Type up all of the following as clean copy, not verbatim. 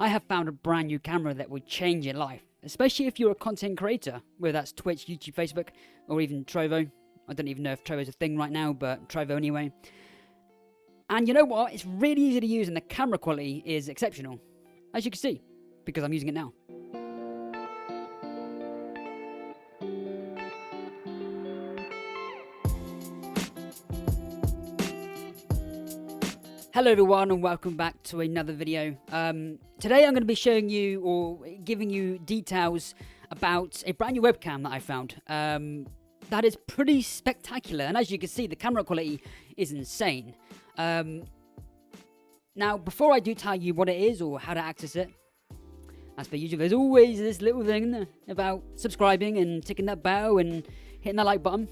I have found a brand new camera that will change your life, especially if you're a content creator, whether that's Twitch, YouTube, Facebook, or even Trovo. I don't even know if Trovo's a thing right now, but Trovo anyway. And you know what? It's really easy to use and the camera quality is exceptional, as you can see, because I'm using it now. Hello everyone and welcome back to another video. Today I'm going to be showing you or giving you details about a brand new webcam that I found. That is pretty spectacular, and as you can see the camera quality is insane. Now before I do tell you what it is or how to access it, as per usual there's always this little thing about subscribing and ticking that bell and hitting that like button.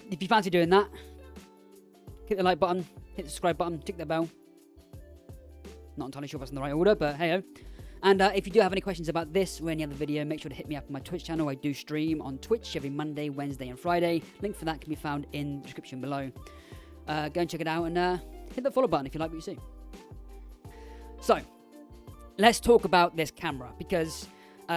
If you fancy doing that, hit the like button, hit the subscribe button, tick the bell. Not entirely sure if that's in the right order, but hey-ho. And if you do have any questions about this or any other video, make sure to hit me up on my Twitch channel. I do stream on Twitch every Monday, Wednesday and Friday. Link for that can be found in the description below. Go and check it out and hit the follow button if you like what you see. So, let's talk about this camera, because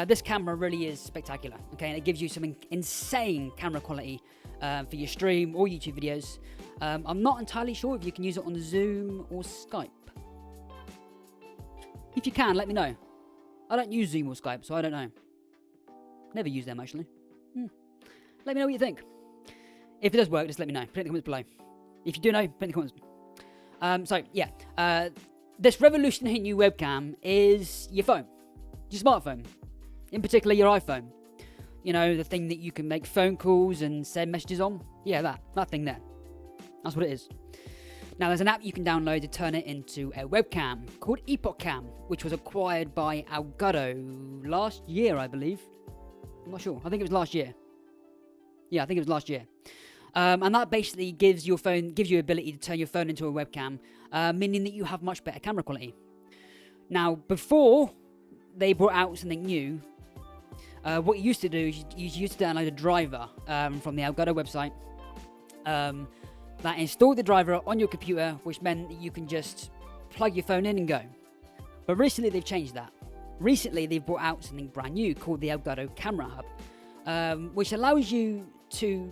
this camera really is spectacular, okay? And it gives you some insane camera quality for your stream or YouTube videos. I'm not entirely sure if you can use it on Zoom or Skype. If you can, let me know. I don't use Zoom or Skype, so I don't know. Never use them, actually. Let me know what you think. If it does work, just let me know. Put it in the comments below. If you do know, put it in the comments. So, yeah. This revolutionary new webcam is your phone. Your smartphone. In particular, your iPhone. You know, the thing that you can make phone calls and send messages on. Yeah, that thing there. That's what it is. Now, there's an app you can download to turn it into a webcam called EpocCam, which was acquired by Elgato last year, I believe. I'm not sure. I think it was last year. Yeah, I think it was last year. And that basically gives you ability to turn your phone into a webcam, meaning that you have much better camera quality. Now, before they brought out something new, what you used to do is you used to download a driver from the Elgato website that installed the driver on your computer, which meant that you can just plug your phone in and go. But recently they've changed that. Recently they've brought out something brand new called the Elgato Camera Hub, which allows you to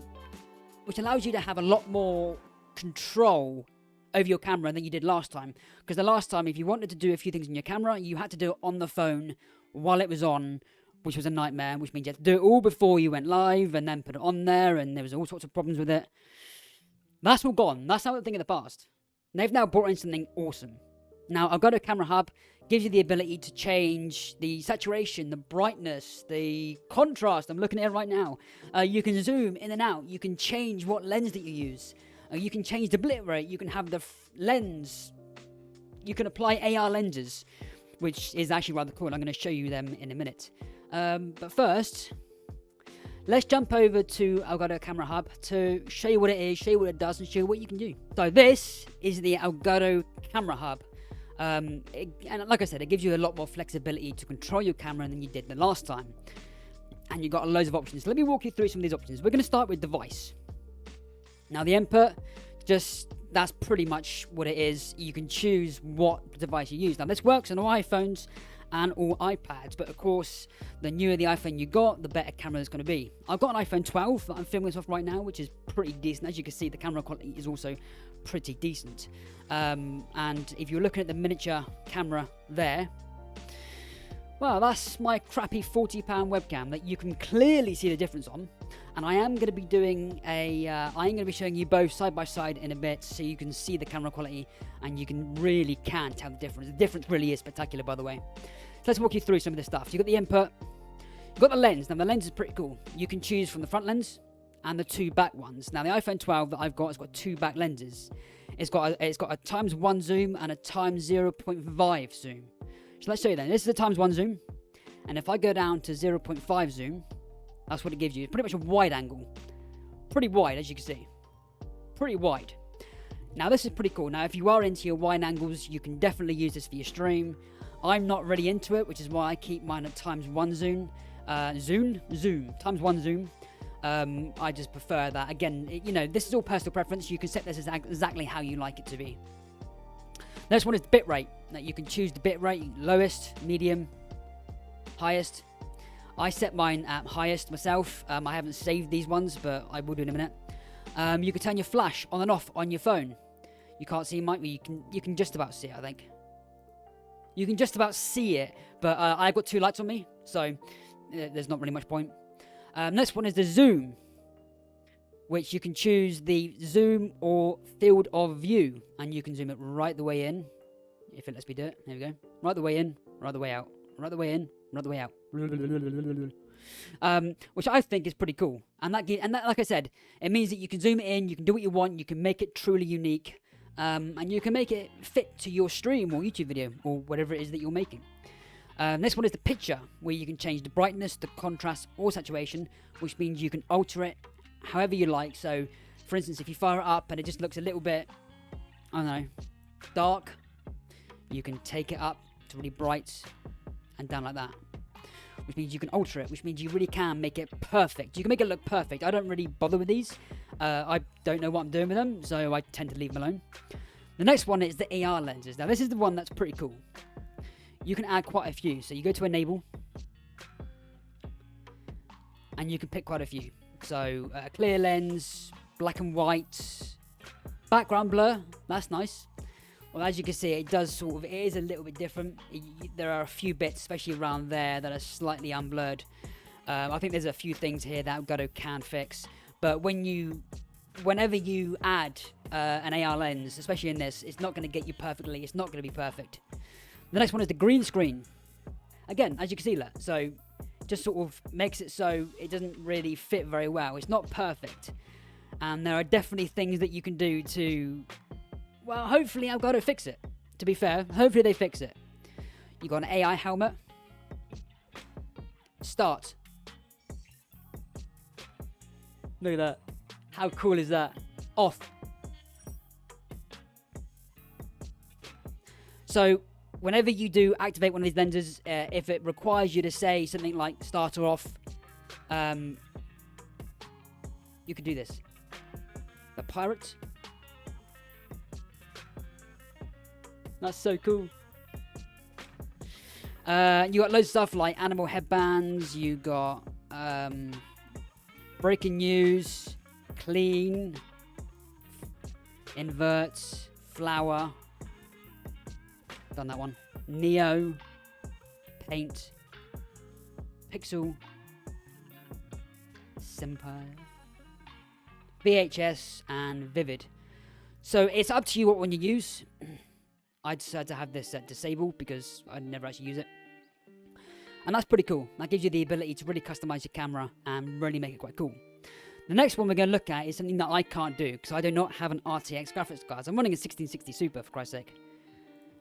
have a lot more control over your camera than you did last time. Because the last time, if you wanted to do a few things in your camera, you had to do it on the phone while it was on, which was a nightmare, which means you had to do it all before you went live and then put it on there, and there was all sorts of problems with it. That's all gone. That's not a thing in the past. They've now brought in something awesome. Now, Elgato Camera Hub gives you the ability to change the saturation, the brightness, the contrast. I'm looking at it right now. You can zoom in and out. You can change what lens that you use. You can change the blip rate. You can have the lens. You can apply AR lenses, which is actually rather cool. I'm going to show you them in a minute. But first, let's jump over to Elgato Camera Hub to show you what it is, show you what it does, and show you what you can do. So this is the Elgato Camera Hub. And like I said, it gives you a lot more flexibility to control your camera than you did the last time. And you've got loads of options. So let me walk you through some of these options. We're going to start with device. Now the input, that's pretty much what it is. You can choose what device you use. Now this works on all iPhones and all iPads, but of course the newer the iPhone you got, the better camera it's going to be. I've got an iPhone 12 that I'm filming this off right now, which is pretty decent. As you can see, the camera quality is also pretty decent. And if you're looking at the miniature camera there, well, that's my crappy £40 webcam that you can clearly see the difference on. And I am going to be doing showing you both side by side in a bit, so you can see the camera quality and you can tell the difference. The difference really is spectacular, by the way. So let's walk you through some of this stuff. You've got the input, you've got the lens. Now the lens is pretty cool. You can choose from the front lens and the two back ones. Now the iPhone 12 that I've got has got two back lenses. It's got a ×1 zoom and a ×0.5 zoom. So let's show you then. This is a ×1 zoom, and if I go down to 0.5 zoom, that's what it gives you. It's pretty much a wide angle. Pretty wide, as you can see. Pretty wide. Now this is pretty cool. Now if you are into your wide angles, you can definitely use this for your stream. I'm not really into it, which is why I keep mine at ×1 zoom. ×1 zoom. I just prefer that. Again, this is all personal preference. You can set this as exactly how you like it to be. Next one is the bit rate. Now you can choose the bit rate, lowest, medium, highest. I set mine at highest myself. I haven't saved these ones, but I will do in a minute. You can turn your flash on and off on your phone. You can't see mine, but you can just about see it, I think. You can just about see it, but I've got 2 lights on me, so there's not really much point. Next one is the zoom, which you can choose the zoom or field of view, and you can zoom it right the way in, if it lets me do it. There we go. Right the way in, right the way out, right the way in, right the way out. Which I think is pretty cool. And that, like I said, it means that you can zoom it in, you can do what you want, you can make it truly unique, and you can make it fit to your stream or YouTube video or whatever it is that you're making. This one is the picture, where you can change the brightness, the contrast, or saturation, which means you can alter it however you like. So, for instance, if you fire it up and it just looks a little bit, I don't know, dark, you can take it up to really bright and down like that. Which means you can alter it, which means you really can make it perfect. You can make it look perfect. I don't really bother with these. I don't know what I'm doing with them, so I tend to leave them alone. The next one is the AR lenses. Now, this is the one that's pretty cool. You can add quite a few. So you go to enable, and you can pick quite a few. So clear lens, black and white, background blur. That's nice. Well, as you can see, it is a little bit different. There are a few bits, especially around there, that are slightly unblurred. I think there's a few things here that Elgato can fix. But whenever you add an AR lens, especially in this, it's not going to get you perfectly. It's not going to be perfect. The next one is the green screen. Again, as you can see there, so just sort of makes it so it doesn't really fit very well. It's not perfect. And there are definitely things that you can do to... Well, hopefully I've got to fix it. To be fair, hopefully they fix it. You got an AI helmet. Start. Look at that. How cool is that? Off. So, whenever you do activate one of these lenses, if it requires you to say something like start or off, you can do this. The pirate. That's so cool. You got loads of stuff like animal headbands. You got breaking news, clean, inverts, flower. Done that one. Neo, paint, pixel, simple, VHS, and vivid. So it's up to you what one you use. I decided to have this set disabled because I never actually use it. And that's pretty cool. That gives you the ability to really customize your camera and really make it quite cool. The next one we're going to look at is something that I can't do because I do not have an RTX graphics card. I'm running a 1660 Super, for Christ's sake.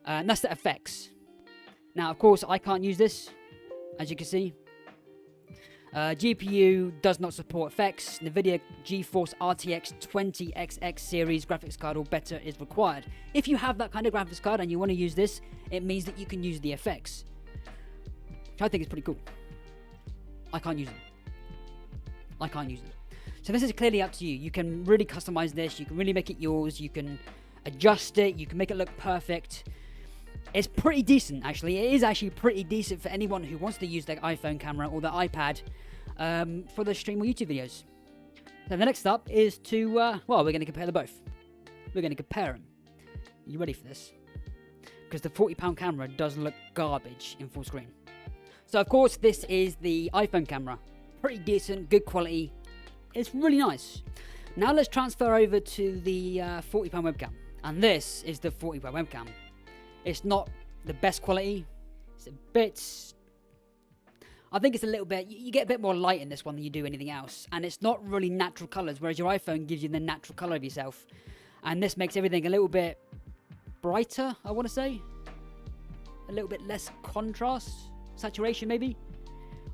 And that's the effects. Now, of course, I can't use this, as you can see. GPU does not support effects. NVIDIA GeForce RTX 20XX series graphics card or better is required. If you have that kind of graphics card and you want to use this, it means that you can use the effects, which I think is pretty cool. I can't use them. I can't use them. So this is clearly up to you. You can really customize this. You can really make it yours. You can adjust it. You can make it look perfect. It's pretty decent, actually. It is actually pretty decent for anyone who wants to use their iPhone camera or their iPad for their stream or YouTube videos. So the next up is to, well, we're going to compare them both. We're going to compare them. Are you ready for this? Because the £40 camera does look garbage in full screen. So, of course, this is the iPhone camera. Pretty decent, good quality. It's really nice. Now let's transfer over to the £40 webcam. And this is the £40 webcam. It's not the best quality. It's a bit... I think it's a little bit... You get a bit more light in this one than you do anything else. And it's not really natural colours, whereas your iPhone gives you the natural colour of yourself. And this makes everything a little bit brighter, I want to say. A little bit less contrast. Saturation, maybe.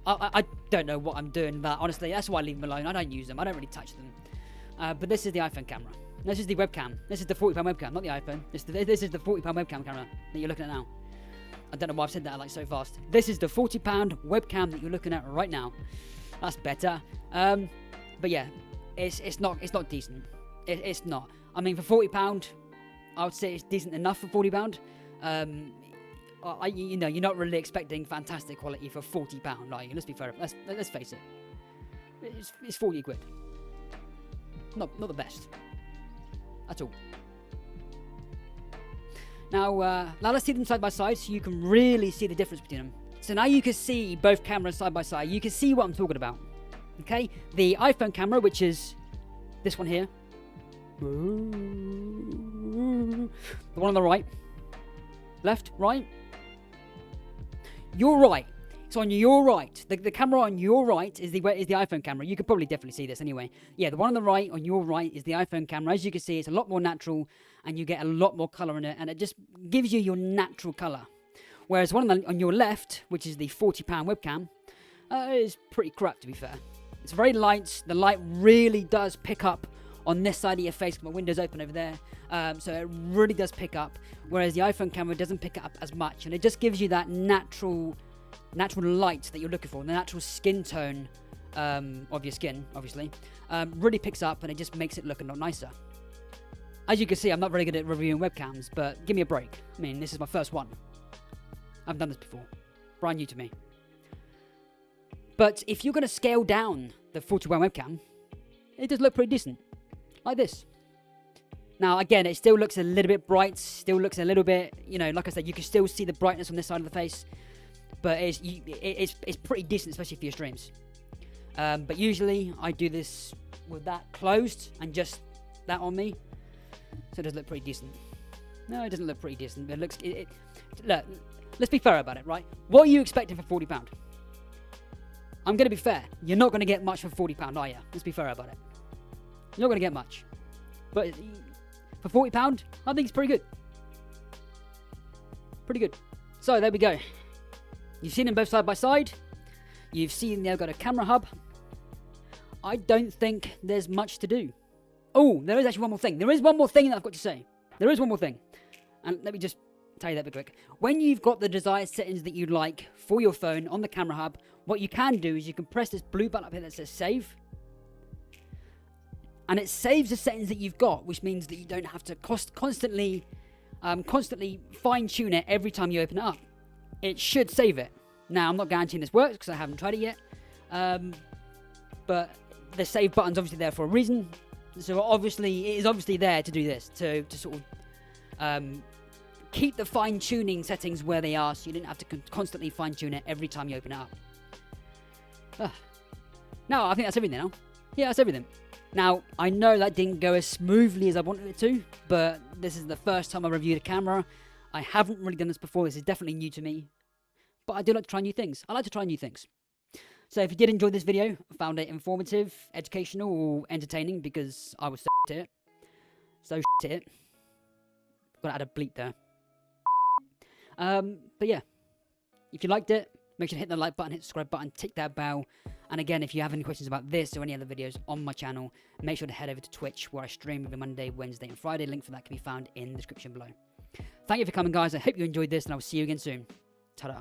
I don't know what I'm doing, but honestly, that's why I leave them alone. I don't use them. I don't really touch them. But this is the iPhone camera. This is the webcam. This is the £40 webcam, not the iPhone. This is the £40 webcam camera that you're looking at now. I don't know why I've said that like so fast. This is the £40 webcam that you're looking at right now. That's better. But yeah, it's not decent. It's not. I mean, for £40, I would say it's decent enough for £40. You know, you're not really expecting fantastic quality for £40, are you? Let's be fair. Let's face it. It's 40 quid. Not the best at all. Now let's see them side by side so you can really see the difference between them. So now you can see both cameras side by side. You can see what I'm talking about. Okay, the iPhone camera, which is this one here, the one on the right, left, right. Your right. So on your right, the camera on your right is the iPhone camera. You could probably definitely see this anyway. Yeah, the one on the right, on your right, is the iPhone camera. As you can see, it's a lot more natural, and you get a lot more color in it, and it just gives you your natural color. Whereas one on your left, which is the £40 webcam, is pretty crap, to be fair. It's very light. The light really does pick up on this side of your face. My window's open over there, so it really does pick up. Whereas the iPhone camera doesn't pick it up as much, and it just gives you that natural light that you're looking for, the natural skin tone of your skin, obviously, really picks up, and it just makes it look a lot nicer. As you can see, I'm not very good at reviewing webcams, but give me a break. I mean, this is my first one. I haven't done this before. Brand new to me. But if you're going to scale down the 41 webcam, it does look pretty decent. Like this. Now, again, it still looks a little bit bright, still looks a little bit, you know, like I said, you can still see the brightness on this side of the face. But it's pretty decent, especially for your streams. But usually I do this with that closed and just that on me, so it does look pretty decent. No, it doesn't look pretty decent, but it looks. Look, let's be fair about it, right? What are you expecting for £40? I'm going to be fair. You're not going to get much for £40, are you? Let's be fair about it. You're not going to get much, but for £40, I think it's pretty good. Pretty good. So there we go. You've seen them both side by side. You've seen they've got a camera hub. I don't think there's much to do. Oh, there is actually one more thing. There is one more thing that I've got to say. There is one more thing. And let me just tell you that bit quick. When you've got the desired settings that you'd like for your phone on the camera hub, what you can do is you can press this blue button up here that says save. And it saves the settings that you've got, which means that you don't have to constantly fine-tune it every time you open it up. It should save it. Now, I'm not guaranteeing this works because I haven't tried it yet. But the save button's obviously there for a reason. So obviously, it is obviously there to do this, to sort of keep the fine-tuning settings where they are, so you don't have to constantly fine-tune it every time you open it up. No, I think that's everything now. Yeah, that's everything. Now, I know that didn't go as smoothly as I wanted it to, but this is the first time I reviewed a camera. I haven't really done this before. This is definitely new to me. But I do like to try new things. I like to try new things. So if you did enjoy this video, found it informative, educational, or entertaining, because I was so at it. So at it. Got to add a bleep there. But yeah. If you liked it, make sure to hit the like button, hit the subscribe button, tick that bell. And again, if you have any questions about this or any other videos on my channel, make sure to head over to Twitch, where I stream every Monday, Wednesday, and Friday. Link for that can be found in the description below. Thank you for coming, guys. I hope you enjoyed this, and I will see you again soon. Ta-da.